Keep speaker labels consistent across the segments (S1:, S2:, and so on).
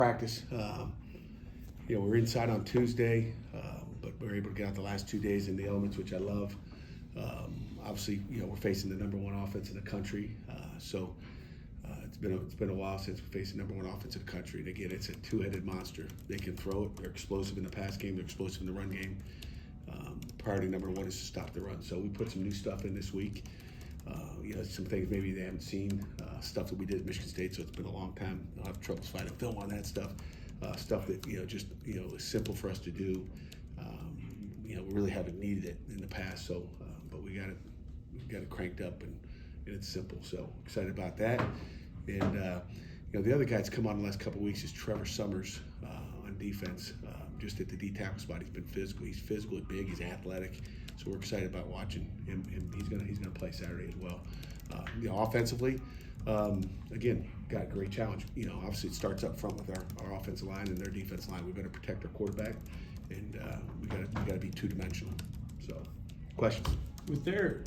S1: practice. We're inside on Tuesday, but we're able to get out the last 2 days in the elements, which I love. Obviously, we're facing the number one offense in the country, so it's been a while since we faced the number one offense in the country. And again, it's a two-headed monster. They can throw it. They're explosive in the pass game. They're explosive in the run game. Priority number one is to stop the run. So we put some new stuff in this week. Some things maybe they haven't seen, stuff that we did at Michigan State, so it's been a long time. I'll have troubles finding film on that stuff. Stuff that, is simple for us to do. We really haven't needed it in the past, so, but we got it cranked up and it's simple. So excited about that. And, the other guy that's come on the last couple of weeks is Trevor Summers on defense. Just at the D tackle spot, he's been physical. He's physical, big, he's athletic. So we're excited about watching him. He's gonna play Saturday as well. Offensively, again, got a great challenge. Obviously it starts up front with our offensive line and their defense line. We better protect our quarterback, and we gotta be two-dimensional. So, questions?
S2: With their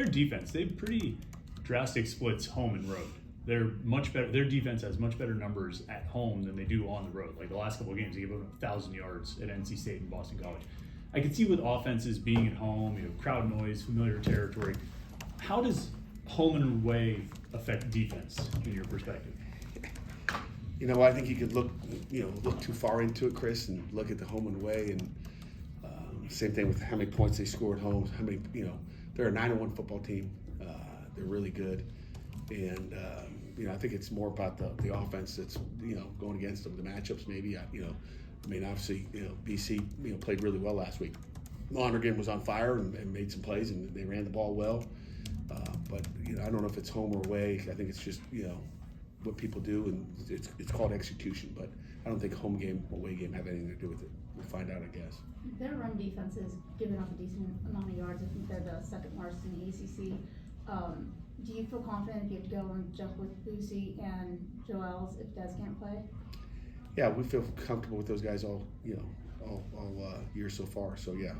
S2: defense, they have pretty drastic splits home and road. They're much better. Their defense has much better numbers at home than they do on the road. Like the last couple of games, they gave up 1,000 yards at NC State and Boston College. I can see with offenses being at home, crowd noise, familiar territory. How does home and away affect defense in your perspective?
S1: I think you could look too far into it, Chris, and look at the home and away, and same thing with how many points they score at home. How many, they're a 9-1 football team. They're really good, and I think it's more about the offense that's going against them, the matchups maybe. Obviously, BC played really well last week. Lonergan was on fire and made some plays, and they ran the ball well. But I don't know if it's home or away. I think it's just what people do, and it's called execution. But I don't think home game, away game have anything to do with it. We'll find out, I guess.
S3: Their run defense is giving up a decent amount of yards. I think they're the second worst in the ACC. Do you feel confident you have to go and jump with Boosie and Joels if Des can't play?
S1: Yeah, we feel comfortable with those guys all year so far. So yeah,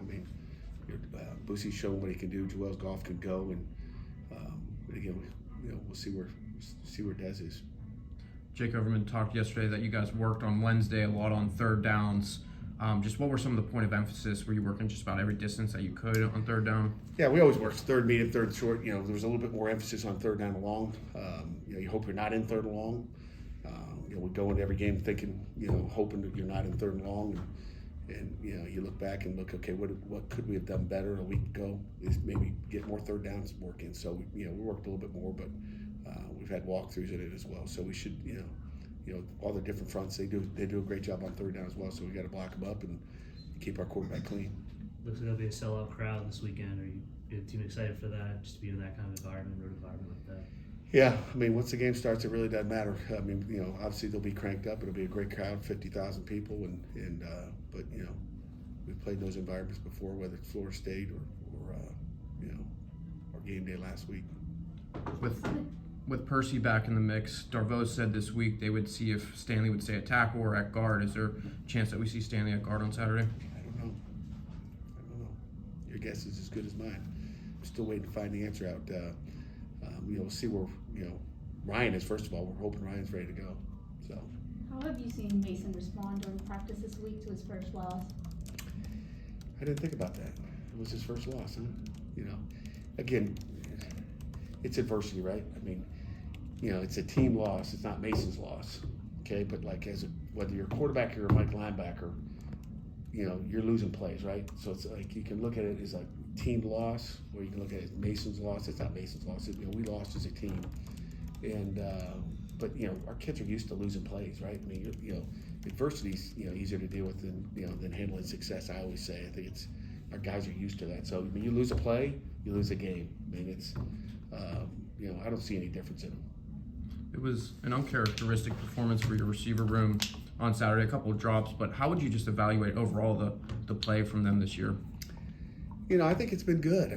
S1: Boosie's shown what he can do. Joel's golf can go, and again, we'll see where Des is.
S4: Jake Overman talked yesterday that you guys worked on Wednesday a lot on third downs. Just what were some of the point of emphasis? Were you working just about every distance that you could on third down?
S1: Yeah, we always work third medium, third short. There was a little bit more emphasis on third down and long. You hope you're not in third and long. We go into every game thinking, hoping that you're not in third and long, and you look back and look, okay, what could we have done better a week ago? Is maybe get more third downs working. So we worked a little bit more, but we've had walkthroughs in it as well. So we should, all the different fronts they do a great job on third down as well. So we got to block them up and keep our quarterback clean.
S5: Looks like there'll be a sellout crowd this weekend. Are you team excited for that? Just to be in that kind of environment, road environment like that?
S1: Yeah, once the game starts, it really doesn't matter. Obviously they'll be cranked up. It'll be a great crowd, 50,000 people, but we've played those environments before, whether it's Florida State or game day last week.
S4: With Percy back in the mix, Darvaux said this week they would see if Stanley would stay at tackle or at guard. Is there a chance that we see Stanley at guard on Saturday?
S1: I don't know. Your guess is as good as mine. I'm still waiting to find the answer out. We'll see where Ryan is. First of all, we're hoping Ryan's ready to go. So.
S3: How have you seen Mason respond during practice this week to his first loss?
S1: I didn't think about that. It was his first loss, huh? Again, it's adversity, right? It's a team loss. It's not Mason's loss, okay? But whether you're a quarterback or a Mike linebacker, you're losing plays, right? So it's like you can look at it as a team loss, or you can look at it as Mason's loss. It's not Mason's loss. We lost as a team, and but our kids are used to losing plays, right? Adversity's easier to deal with than handling success. I always say. I think our guys are used to that. So when you lose a play, you lose a game. It's I don't see any difference in them.
S4: It was an uncharacteristic performance for your receiver room on Saturday, a couple of drops, but how would you just evaluate overall the play from them this year?
S1: I think it's been good.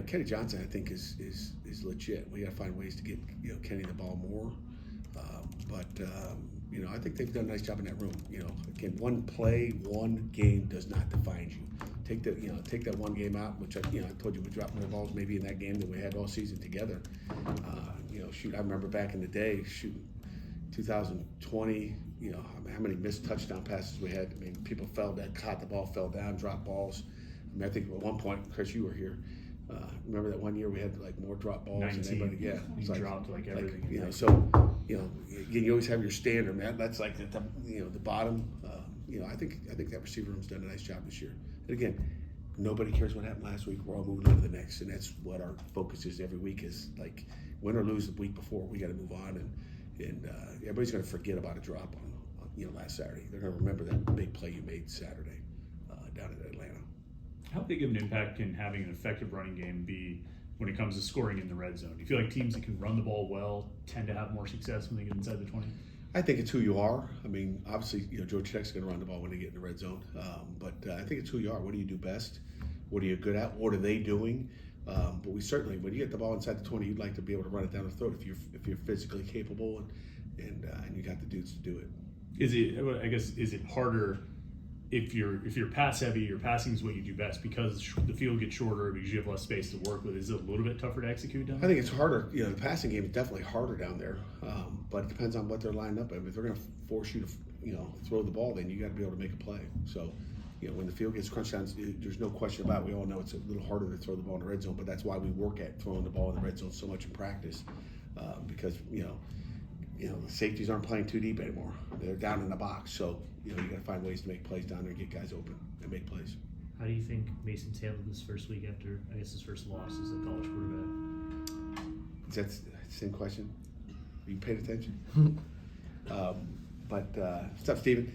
S1: Kenny Johnson, I think is legit. We got to find ways to get Kenny the ball more. I think they've done a nice job in that room. Again, one play, one game does not define you. Take that one game out, which I told you we dropped more balls maybe in that game than we had all season together. I remember back in the day shooting 2020, you know, how many missed touchdown passes we had. I mean, people caught the ball, fell down, dropped balls. I mean, I think at one point, Chris, you were here. Remember that one year we had like more drop balls
S2: 19.
S1: than anybody? Yeah,
S2: We dropped like everything.
S1: you know, so again, you always have your standard, man. That's like the bottom. I think that receiver room's done a nice job this year. And again, nobody cares what happened last week. We're all moving on to the next, and that's what our focus is every week. Is like win or lose the week before, we got to move on, and everybody's going to forget about a drop on last Saturday. They're going to remember that big play you made Saturday down in Atlanta.
S2: How big of an impact can having an effective running game be when it comes to scoring in the red zone? Do you feel like teams that can run the ball well tend to have more success when they get inside the 20?
S1: I think it's who you are. I mean, obviously, Georgia Tech's going to run the ball when they get in the red zone. But I think it's who you are. What do you do best? What are you good at? What are they doing? But we certainly, when you get the ball inside the 20, you'd like to be able to run it down the throat if you're physically capable and you got the dudes to do it.
S2: Is it harder if you're pass heavy, your passing is what you do best because the field gets shorter, because you have less space to work with? Is it a little bit tougher to execute down
S1: I
S2: there?
S1: think it's harder. The passing game is definitely harder down there, but it depends on what they're lined up. I mean, if they're going to force you to, throw the ball, then you got to be able to make a play. So, when the field gets crunched down, there's no question about it. We all know it's a little harder to throw the ball in the red zone, but that's why we work at throwing the ball in the red zone so much in practice, because the safeties aren't playing too deep anymore. They're down in the box, so you got to find ways to make plays down there and get guys open and make plays.
S5: How do you think Mason's handled this first week after, I guess, his first loss as a college quarterback?
S1: Is that the same question? Are you paying attention? What's up, Steven?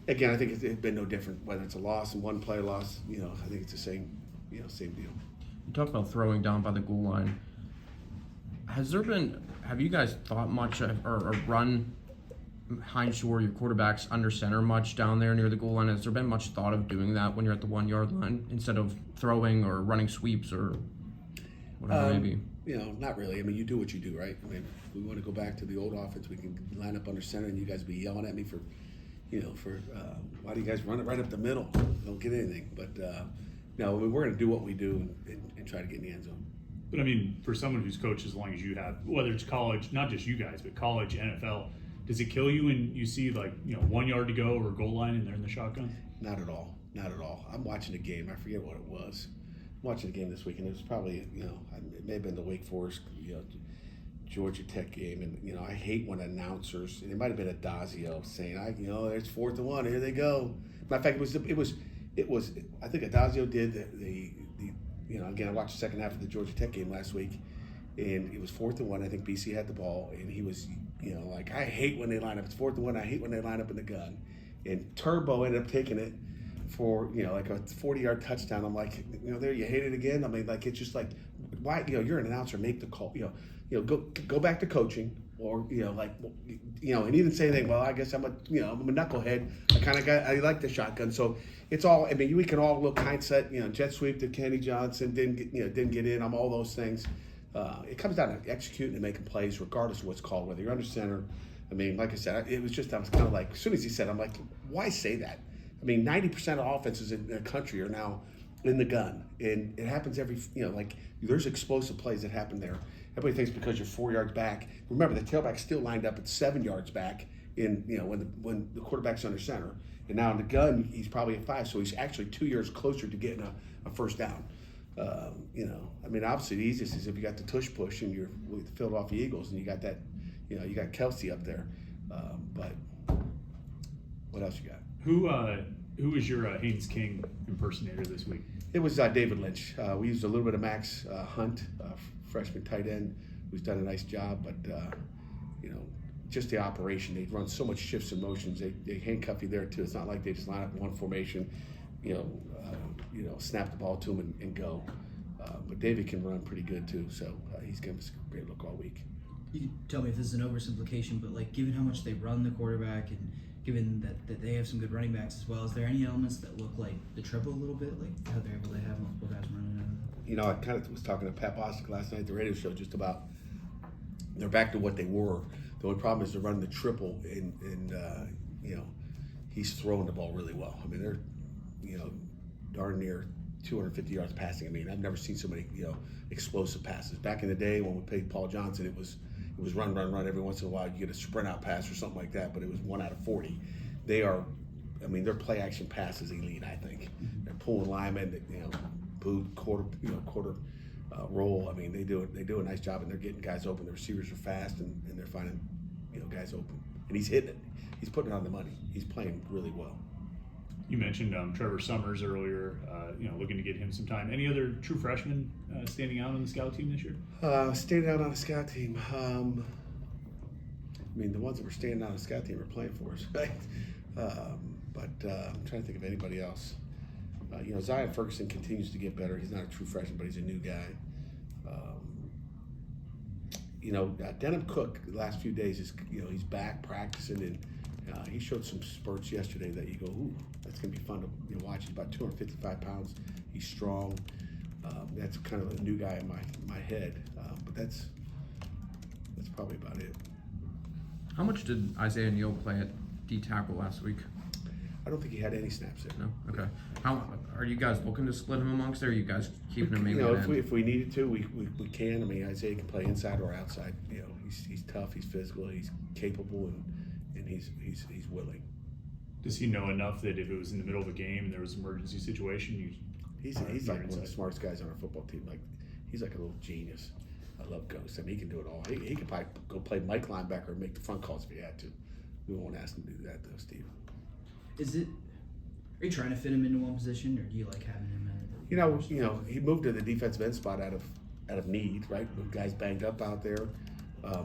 S1: Again, I think it's been no different, whether it's a loss and one player loss. I think it's the same deal.
S4: You talked about throwing down by the goal line. Have you guys thought much or run Heinz Shore, your quarterback's under center much down there near the goal line? Has there been much thought of doing that when you're at the 1 yard line instead of throwing or running sweeps or whatever it may be?
S1: Not really. I mean, you do what you do, right? I mean, we want to go back to the old offense. We can line up under center and you guys be yelling at me for why do you guys run it right up the middle? Don't get anything. But no, we're going to do what we do and try to get in the end zone.
S2: But I mean, for someone who's coached as long as you have, whether it's college, not just you guys, but college, NFL, does it kill you when you see 1 yard to go or goal line and they're in the shotgun?
S1: Not at all. Not at all. I'm watching a game. I forget what it was. I'm watching a game this week, and it was probably, it may have been the Wake Forest, Georgia Tech game. And, I hate when announcers, and it might have been Adazio saying, there's 4th and 1, here they go. Matter of fact, it was, I think Adazio did the again, I watched the second half of the Georgia Tech game last week, and it was 4th and 1. I think BC had the ball, and he was, I hate when they line up. It's 4th and 1. I hate when they line up in the gun. And Turbo ended up taking it for, like a 40-yard touchdown. I'm like, there, you hate it again? I mean, it's just like, why, you're an announcer, make the call, go back to coaching, or, and he didn't say anything. Well, I guess I'm a knucklehead. I like the shotgun. So it's all, I mean, we can all look hindsight, jet sweep to Kenny Johnson, didn't get in. I'm all those things. It comes down to executing and making plays, regardless of what's called, whether you're under center. I mean, like I said, I was kind of like, as soon as he said, I'm like, why say that? I mean, 90% of offenses in the country are now in the gun, and it happens there's explosive plays that happen there. Everybody thinks because you're 4 yards back. Remember, the tailback's still lined up at 7 yards back when the quarterback's under center, and now in the gun he's probably at 5, so he's actually 2 yards closer to getting a first down. I mean, obviously the easiest is if you got the tush push and you're with the Philadelphia Eagles and you got that, you got Kelsey up there. But what else you got?
S2: Who was your Haynes King impersonator this week?
S1: It was David Lynch. We used a little bit of Max Hunt, freshman tight end, who's done a nice job. But just the operation, they run so much shifts and motions. They handcuff you there too. It's not like they just line up in one formation, snap the ball to him and go. But David can run pretty good too, so he's given us a great look all week.
S6: You can tell me if this is an oversimplification, but given how much they run the quarterback and given that they have some good running backs as well, is there any elements that look like the triple a little bit, like how they're able to have multiple guys running out of it?
S1: I kind of was talking to Pat Bostic last night at the radio show just about they're back to what they were. The only problem is they're running the triple, and he's throwing the ball really well. I mean, they're darn near 250 yards passing. I mean, I've never seen so many explosive passes. Back in the day when we played Paul Johnson, it was it was run. Every once in a while, you get a sprint out pass or something like that, but it was 1 out of 40. They are, I mean, their play action pass is elite. I think they're pulling linemen, boot quarter, roll. I mean, they do a nice job, and they're getting guys open. The receivers are fast, and they're finding, guys open. And he's hitting it. He's putting it on the money. He's playing really well.
S2: You mentioned Trevor Summers earlier, looking to get him some time. Any other true freshmen standing out on the scout team this year?
S1: Standing out on the scout team. I mean, the ones that were standing out on the scout team are playing for us, right? But I'm trying to think of anybody else. Zion Ferguson continues to get better. He's not a true freshman, but he's a new guy. Denham Cook, the last few days, he's back practicing, and he showed some spurts yesterday that you go, ooh, that's going to be fun to watch. He's about 255 pounds. He's strong. That's kind of a new guy in my head, but that's probably about it.
S4: How much did Isaiah Neal play at D tackle last week?
S1: I don't think he had any snaps there.
S4: No. Okay. How are you guys looking to split him amongst there? Are you guys keeping him maybe?
S1: If we needed to, we can. I mean, Isaiah can play inside or outside. He's tough. He's physical. He's capable, and he's willing.
S2: Does he know enough that if it was in the middle of a game and there was an emergency situation,
S1: he's like one of the smartest guys on our football team. Like, he's like a little genius. I love Ghost. I mean, he can do it all. He could probably go play Mike linebacker and make the front calls if he had to. We won't ask him to do that though, Steve.
S6: Are you trying to fit him into one position, or do you like having him at?
S1: He moved to the defensive end spot out of need, right? With guys banged up out there,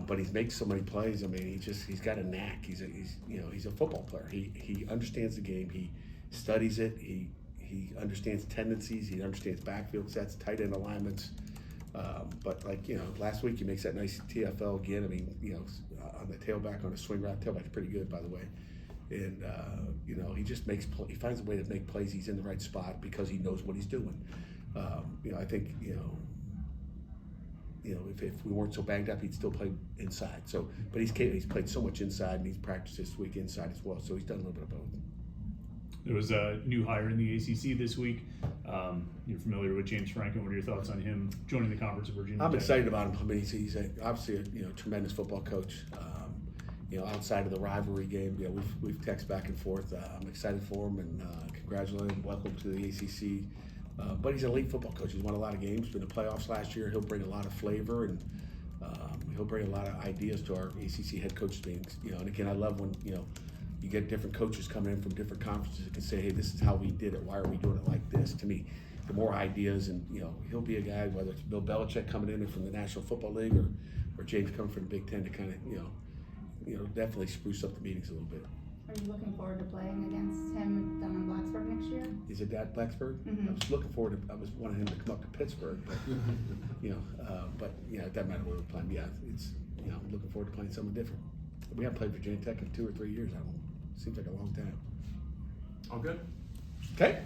S1: but he makes so many plays. I mean, he's got a knack. He's a football player. He understands the game. He studies it. He understands tendencies. He understands backfield sets, tight end alignments. But last week he makes that nice TFL again. I mean, on the tailback on a swing route. Tailback's pretty good, by the way. And he just he finds a way to make plays. He's in the right spot because he knows what he's doing. I think if we weren't so banged up, he'd still play inside. So, but he's played so much inside, and he's practiced this week inside as well. So he's done a little bit of both.
S2: There was a new hire in the ACC this week. You're familiar with James Franklin. What are your thoughts on him joining the Conference of Virginia
S1: I'm
S2: Tech?
S1: excited about him. I mean, he's obviously a tremendous football coach. Outside of the rivalry game, we've texted back and forth. I'm excited for him and congratulate him. Welcome to the ACC. But he's an elite football coach. He's won a lot of games. Been in the playoffs last year. He'll bring a lot of flavor and he'll bring a lot of ideas to our ACC head coach meetings. And again, I love when you get different coaches coming in from different conferences that can say, hey, this is how we did it. Why are we doing it like this? To me, the more ideas, and he'll be a guy, whether it's Bill Belichick coming in from the National Football League or James coming from the Big Ten to kind of definitely spruce up the meetings a little bit.
S3: Are you looking forward to playing against him down in Blacksburg next year?
S1: Is it at Blacksburg?
S3: Mm-hmm.
S1: I was looking forward to. I was wanting him to come up to Pittsburgh, but it doesn't matter where we're playing. Yeah, it's I'm looking forward to playing something different. We haven't played Virginia Tech in 2 or 3 years. Seems like a long time.
S4: All good.
S1: Okay.